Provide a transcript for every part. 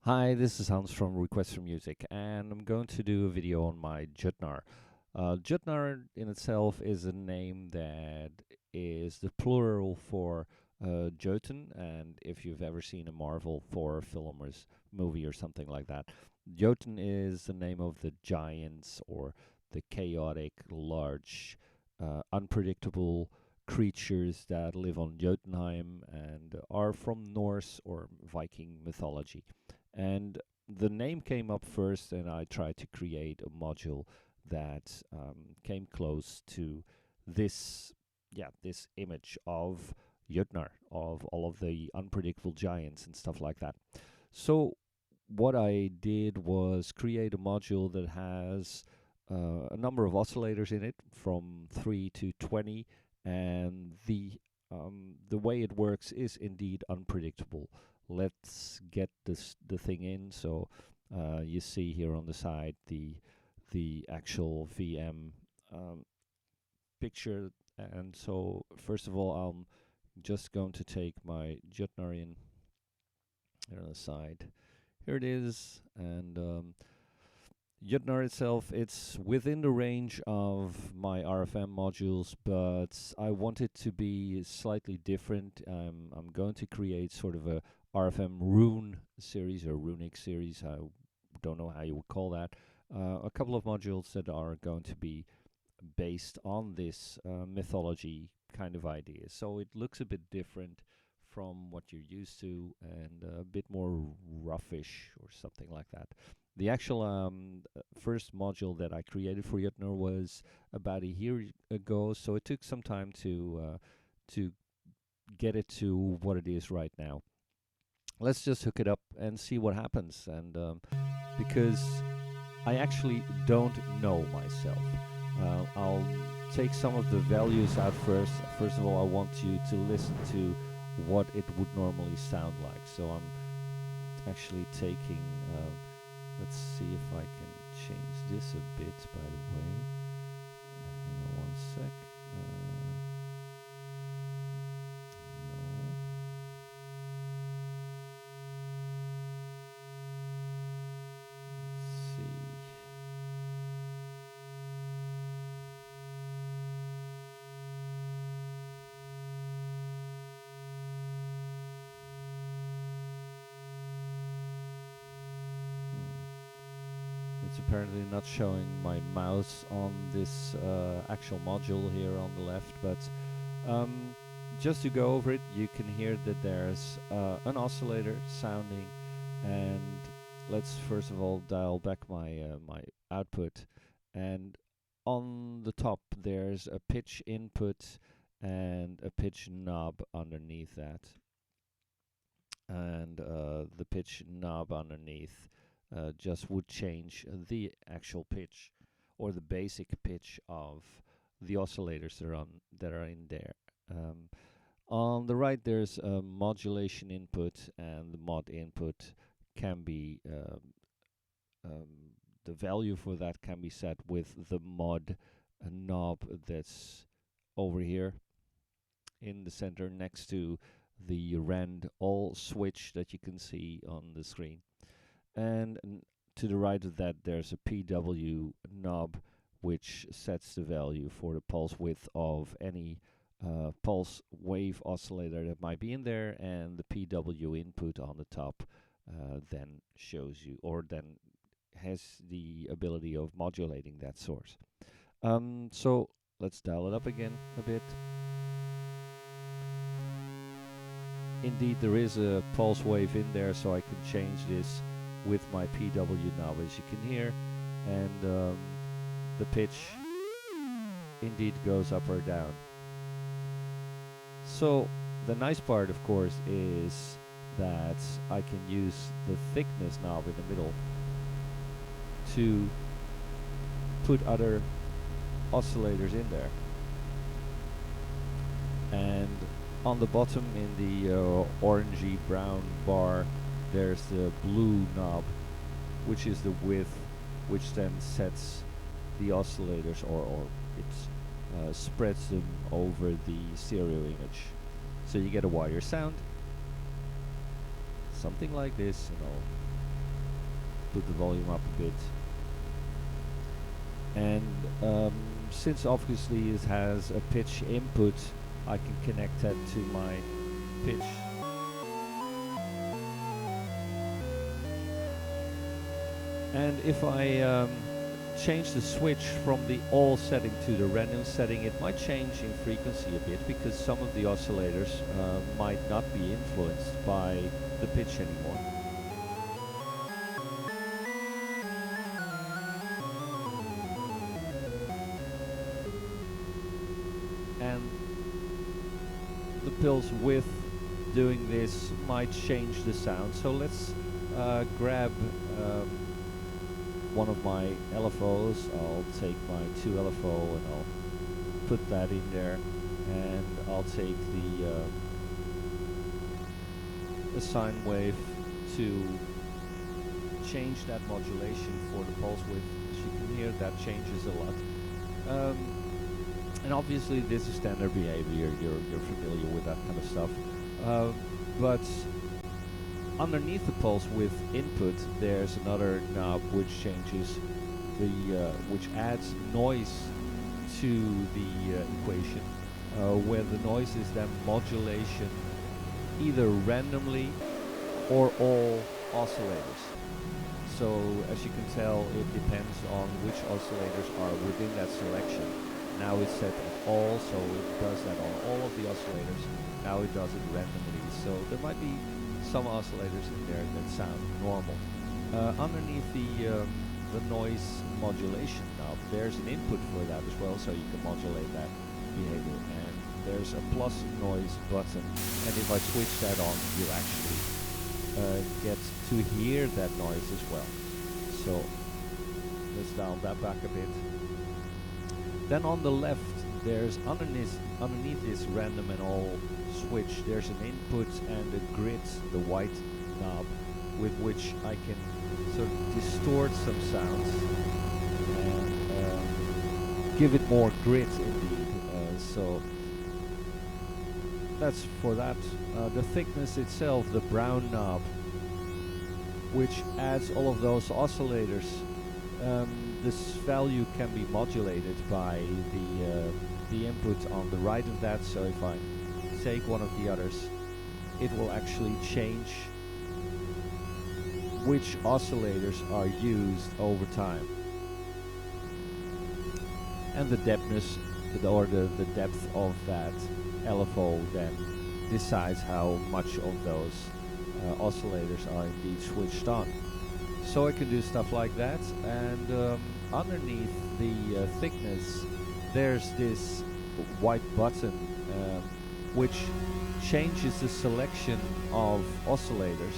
Hi, this is Hans from Request for Music, and I'm going to do a video on my Jotnar. Jotnar in itself is a name that is the plural for Jotun, and if you've ever seen a Marvel Thor film or movie or something like that, Jotun is the name of the giants or the chaotic, large, unpredictable creatures that live on Jotunheim and are from Norse or Viking mythology. And the name came up first, and I tried to create a module that came close to this, this image of Jotnar, of all of the unpredictable giants and stuff like that. So what I did was create a module that has a number of oscillators in it, from 3 to 20, and the way it works is indeed unpredictable. Let's get the thing in. So you see here on the side the actual VM picture. And so first of all, I'm just going to take my Jotnar in here on the side. Here it is, and Jotnar itself, it's within the range of my RFM modules, but I want it to be slightly different. I'm going to create sort of a RFM rune series or runic series. I don't know how you would call that. A couple of modules that are going to be based on this mythology kind of idea. So it looks a bit different from what you're used to, and a bit more roughish or something like that. The actual first module that I created for Jotnar was about a year ago, so it took some time to get it to what it is right now. Let's just hook it up and see what happens. And because I actually don't know myself, I'll take some of the values out first. First of all, I want you to listen to what it would normally sound like. So I'm actually taking, let's see if I can change this a bit, by the way. Hang on one sec. No. Let's see. It's apparently not showing my mouse on this actual module here on the left, but just to go over it, you can hear that there's an oscillator sounding, and let's first of all dial back my my output, and on the top there's a pitch input and a pitch knob underneath that, and the pitch knob underneath just would change the actual pitch or the basic pitch of the oscillators that are in there. On the right there's a modulation input, and the mod input can be the value for that can be set with the mod knob that's over here in the center next to the rand all switch that you can see on the screen. And to the right of that there's a PW knob which sets the value for the pulse width of any pulse wave oscillator that might be in there, and the PW input on the top then shows you, or then has the ability of modulating that source. So let's dial it up again a bit. Indeed, there is a pulse wave in there, so I can change this with my PW knob, as you can hear, and the pitch indeed goes up or down. So the nice part, of course, is that I can use the thickness knob in the middle to put other oscillators in there. And on the bottom in the orangey brown bar there's the blue knob, which is the width, which then sets the oscillators, or it spreads them over the stereo image. So you get a wider sound, something like this, put the volume up a bit. And since obviously it has a pitch input, I can connect that to my pitch. And if I change the switch from the all setting to the random setting, it might change in frequency a bit, because some of the oscillators might not be influenced by the pitch anymore. And the pulse width doing this might change the sound. So let's grab one of my LFOs. I'll take my 2 LFO and I'll put that in there, and I'll take the sine wave to change that modulation for the pulse width. As you can hear, that changes a lot. And obviously this is standard behavior, you're familiar with that kind of stuff. But underneath the pulse width input, there's another knob which changes which adds noise to the equation, where the noise is then modulation either randomly or all oscillators. So as you can tell, it depends on which oscillators are within that selection. Now it's set at all, so it does that on all of the oscillators. Now it does it randomly, so there might be some oscillators in there that sound normal. Underneath the noise modulation knob, there's an input for that as well, so you can modulate that behavior. And there's a plus noise button, and if I switch that on, you actually get to hear that noise as well. So let's dial that back a bit. Then on the left, there's underneath this random and all switch, there's an input and a grid, the white knob, with which I can sort of distort some sounds and give it more grit indeed. So that's for that. The thickness itself, the brown knob, which adds all of those oscillators. This value can be modulated by the input on the right of that. So if I take one of the others, it will actually change which oscillators are used over time. And the depthness, or the depth of that LFO then decides how much of those oscillators are indeed switched on. So I can do stuff like that, and underneath the thickness there's this white button which changes the selection of oscillators,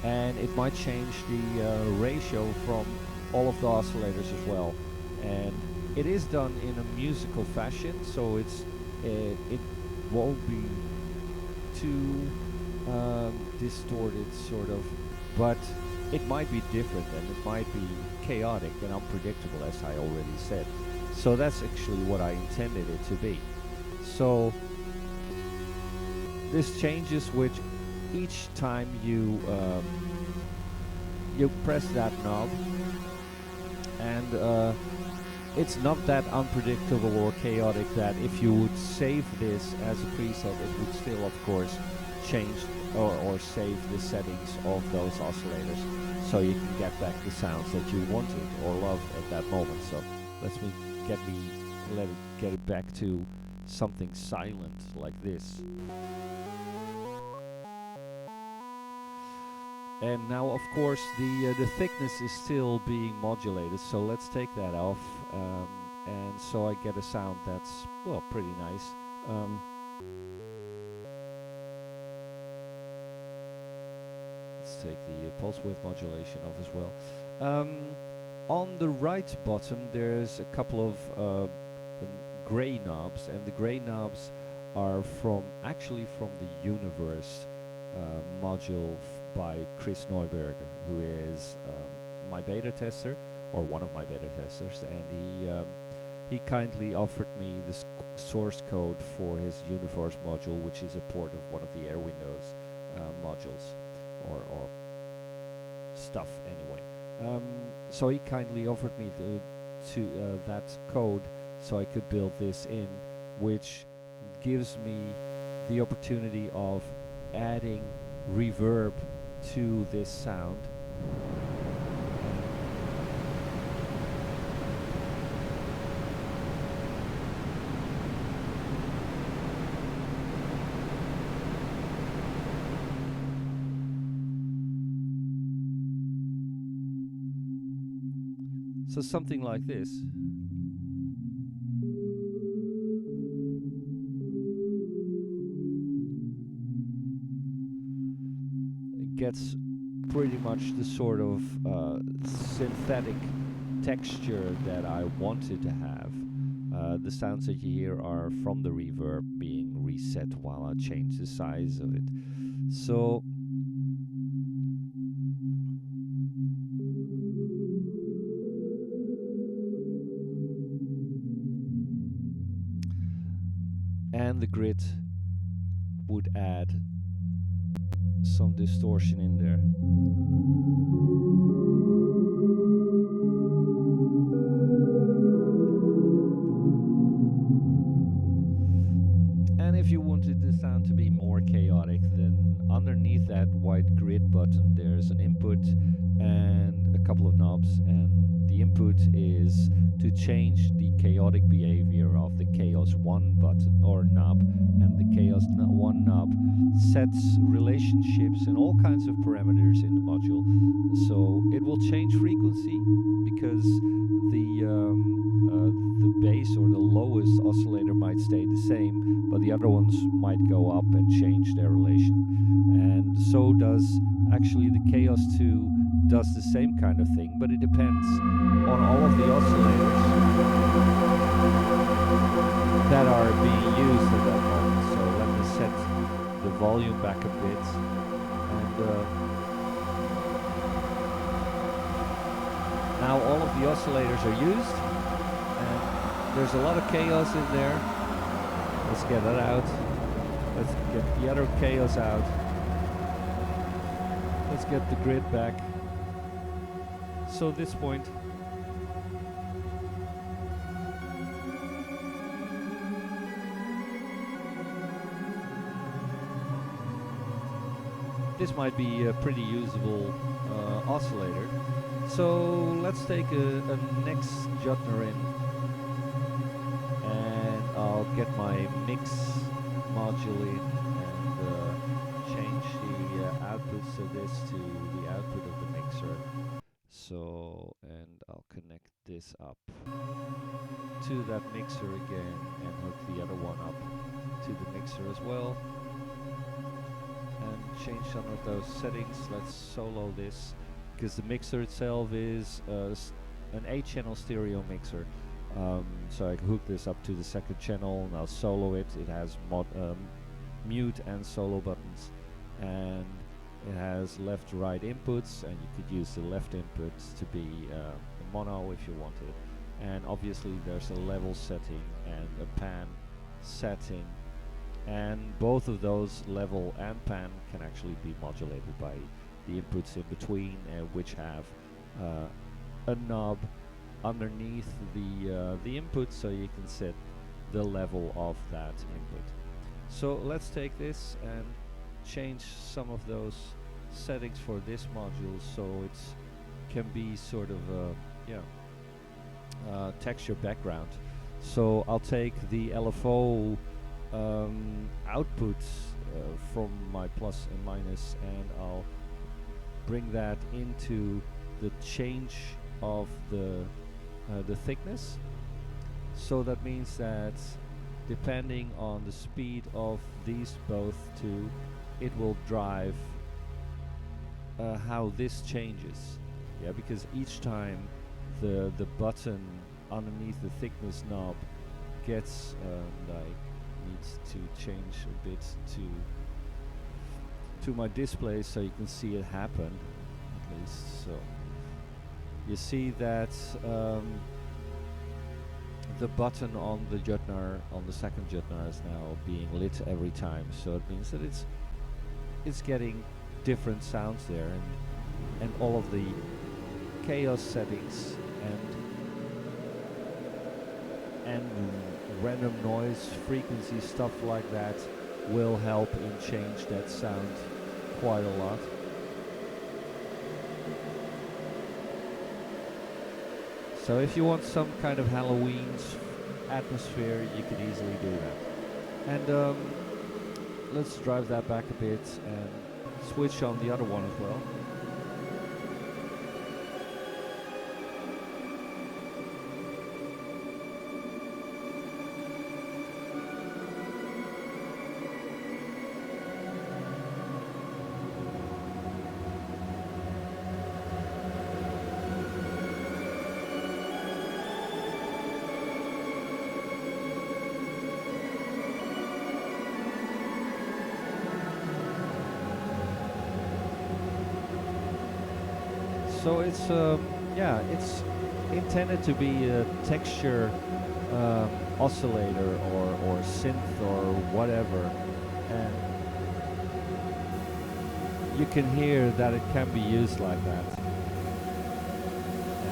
and it might change the ratio from all of the oscillators as well. And it is done in a musical fashion, so it won't be too distorted sort of, but it might be different, and it might be chaotic and unpredictable, as I already said. So that's actually what I intended it to be. So this changes with each time you press that knob, and it's not that unpredictable or chaotic that if you would save this as a preset, it would still of course change or save the settings of those oscillators, so you can get back the sounds that you wanted or loved at that moment. So let it get it back to something silent like this. And now of course the thickness is still being modulated, so let's take that off, and so I get a sound that's, well, pretty nice. Let's take the pulse width modulation off as well. On the right bottom there's a couple of grey knobs, and the grey knobs are actually from the Universe module by Chris Neuberger, who is my beta tester, or one of my beta testers, and he kindly offered me the source code for his Universe module, which is a port of one of the AirWindows modules or stuff anyway. So he kindly offered me that code so I could build this in, which gives me the opportunity of adding reverb to this sound. So something like this. It gets pretty much the sort of synthetic texture that I wanted to have. The sounds that you hear are from the reverb being reset while I change the size of it. So and the grid would add some distortion in there. And if you wanted the sound to be more chaotic, then underneath that white grid button there's an input and a couple of knobs, and the input is to change the chaotic behavior of the Chaos 1 button or knob, and the Chaos 1 knob sets relationships and all kinds of parameters in the module. So it will change frequency because the bass or the lowest oscillator might stay the same, but the other ones might go up and change their relation. And so does actually the Chaos 2 does the same kind of thing, but it depends on all of the oscillators that are being used at that moment. So let me set the volume back a bit, and now all of the oscillators are used, and there's a lot of chaos in there. Let's get that out. Let's get the other chaos out. Let's get the grid back. So at this point, this might be a pretty usable oscillator. So let's take a next Jotnar in, and I'll get my mix module in and change the outputs of this to the output of the mixer. So, and I'll connect this up to that mixer again and hook the other one up to the mixer as well. And change some of those settings. Let's solo this, because the mixer itself is an 8-channel stereo mixer. So I can hook this up to the second channel and I'll solo it. It has mute and solo buttons, and it has left to right inputs, and you could use the left inputs to be mono if you wanted. And obviously there's a level setting and a pan setting, and both of those, level and pan, can actually be modulated by the inputs in between, which have a knob underneath the input, so you can set the level of that input. So let's take this and change some of those settings for this module so it can be sort of texture background. So I'll take the LFO outputs from my plus and minus, and I'll bring that into the change of the thickness. So that means that depending on the speed of these both two, it will drive how this changes. Yeah, because each time the button underneath the thickness knob gets needs to change a bit to my display so you can see it happen, at least. So you see that the button on the Jotnar, on the second Jotnar, is now being lit every time, so it means that it's getting different sounds there, and all of the chaos settings and random noise, frequency, stuff like that will help in change that sound quite a lot. So if you want some kind of Halloween atmosphere, you can easily do that. And let's drive that back a bit and switch on the other one as well. So it's it's intended to be a texture oscillator or synth or whatever, and you can hear that it can be used like that,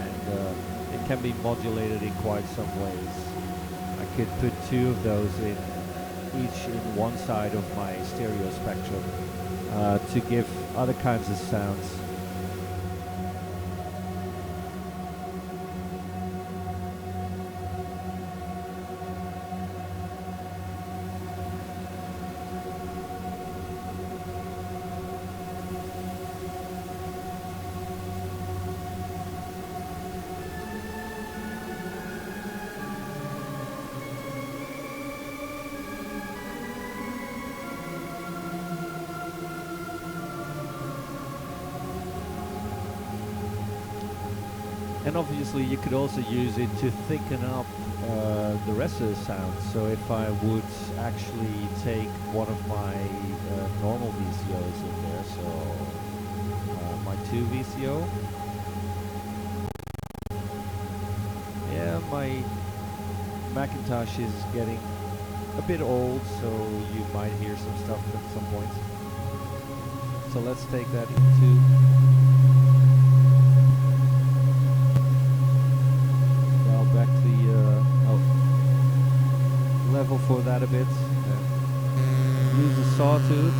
and it can be modulated in quite some ways. I could put two of those in each in one side of my stereo spectrum to give other kinds of sounds. And obviously you could also use it to thicken up the rest of the sound. So if I would actually take one of my normal VCOs in there, so my 2 VCO. Yeah, my Macintosh is getting a bit old, so you might hear some stuff at some point. So let's take that into back the level for that a bit. Use the sawtooth.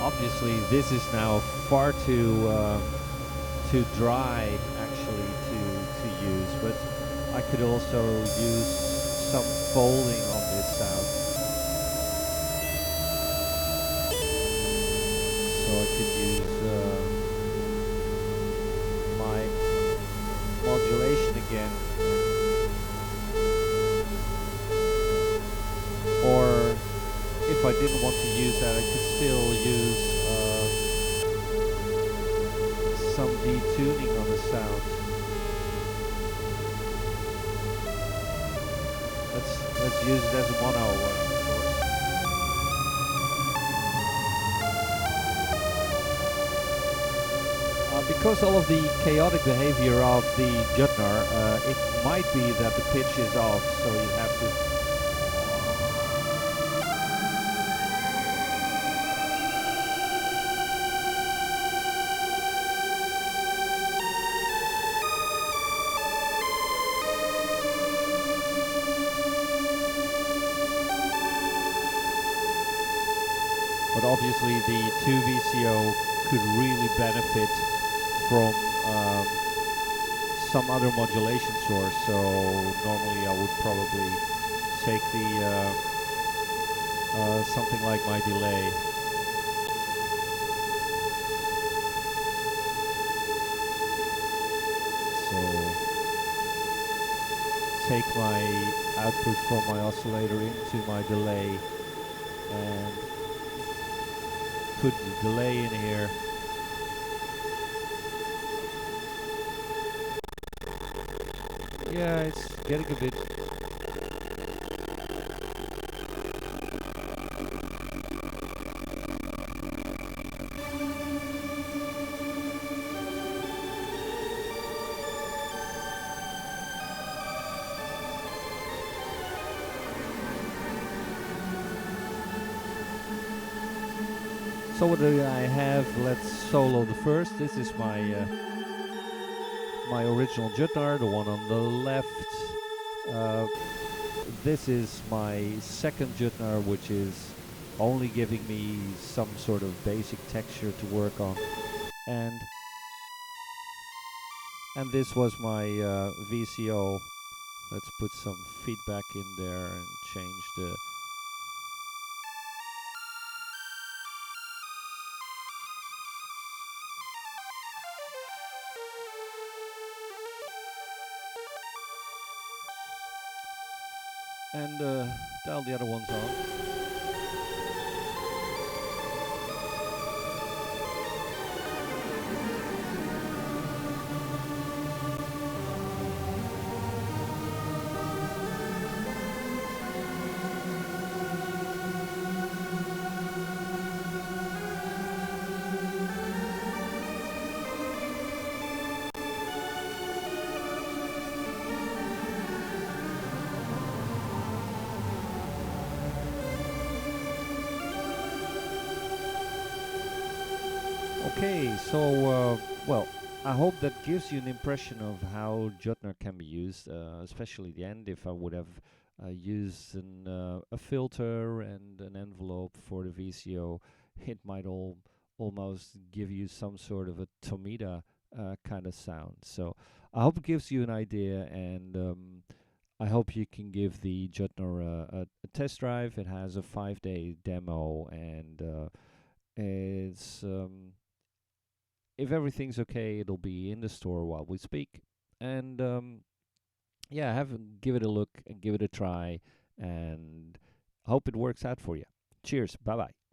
Obviously, this is now far too dry actually to use, but I could also use some folding on this sound. So I could use my modulation again. Or if I didn't want to use that, I could still use some detuning on the sound. Let's use it as a mono source. Because all of the chaotic behavior of the Jotnar, it might be that the pitch is off, so you have to. But obviously the 2 VCO could really benefit from some other modulation source, so normally I would probably take the something like my delay. So take my output from my oscillator into my delay and put the delay in here. Yeah, it's getting a bit. So what do I have? Let's solo the first. This is my original Jotnar, the one on the left. Uh, this is my second Jotnar, which is only giving me some sort of basic texture to work on, and this was my VCO. Let's put some feedback in there and change the. And dial the other ones on. Okay, so well, I hope that gives you an impression of how Jotnar can be used, especially the end. If I would have used a filter and an envelope for the VCO, it might almost give you some sort of a Tomita kind of sound. So I hope it gives you an idea, and I hope you can give the Jotnar a test drive. It has a 5-day demo, and it's if everything's okay, it'll be in the store while we speak. And yeah, give it a look and give it a try, and hope it works out for you. Cheers. Bye bye.